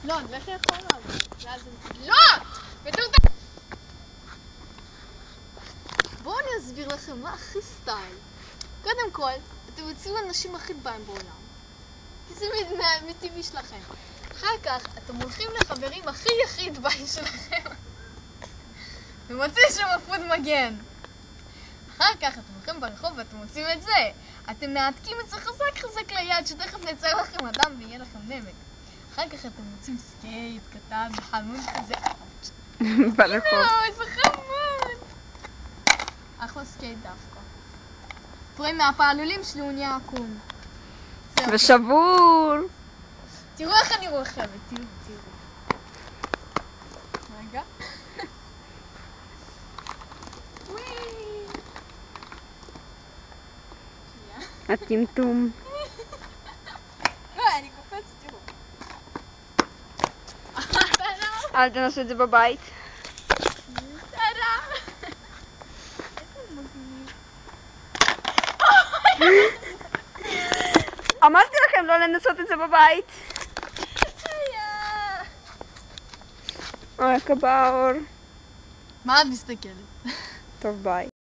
לא, לכי אחורה. לא! מטומטם! בואו אני אסביר לכם מה הכי סטייל. קודם כל, אתם יוצאים אנשים הכי באים בעולם. כי זה מטבעי שלכם. אחר כך, אתם הולכים לחברים הכי יחיד באים שלכם. ומוצאים שם עפוד מגן. אחר כך, אתם הולכים ברחוב ואתם מוצאים את זה. אתם מעתקים את זה חזק חזק ליד, שתכף נצא לכם אדם ויהיה לכם נמק. אחר כך אתם מוצאים סקייט קטן וחנון כזה. ברחוב. זה חמוד. אחלה סקייט דווקא. פרי מהפעלולים שלי הוא נהיה עקום. ושבור. תראו איך אני רוכבת, תראו. רגע. הטמטום. לא, אני קופצת, תראו. אל תנסו את זה בבית. אמרתי לכם לא לנסות את זה בבית. אוי, כבאור. מה את מסתכלת? טוב, ביי.